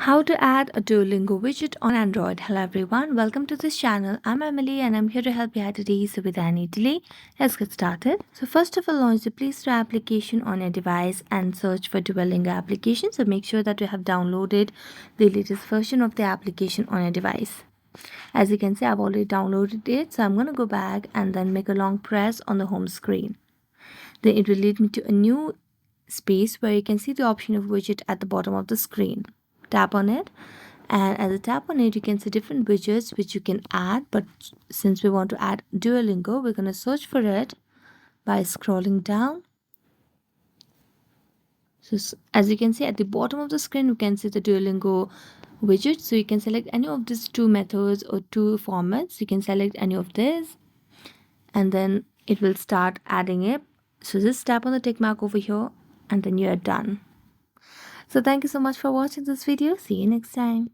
How to add a Duolingo widget on Android. Hello everyone, welcome to this channel. I'm Emily and I'm here to help you out today. So without any delay, let's get started. So first of all, launch the Play Store application on your device and search for Duolingo application. So make sure that you have downloaded the latest version of the application on your device. As you can see, I've already downloaded it. So I'm going to go back and then make a long press on the home screen. Then it will lead me to a new space where you can see the option of widget at the bottom of the screen. Tap on it, and as you tap on it you can see different widgets which you can add, but since we want to add Duolingo, we're going to search for it by scrolling down. So as you can see at the bottom of the screen, you can see the Duolingo widget. So you can select any of these two methods or two formats. You can select any of this and then it will start adding it. So just tap on the tick mark over here and then you are done. So thank you so much for watching this video. See you next time.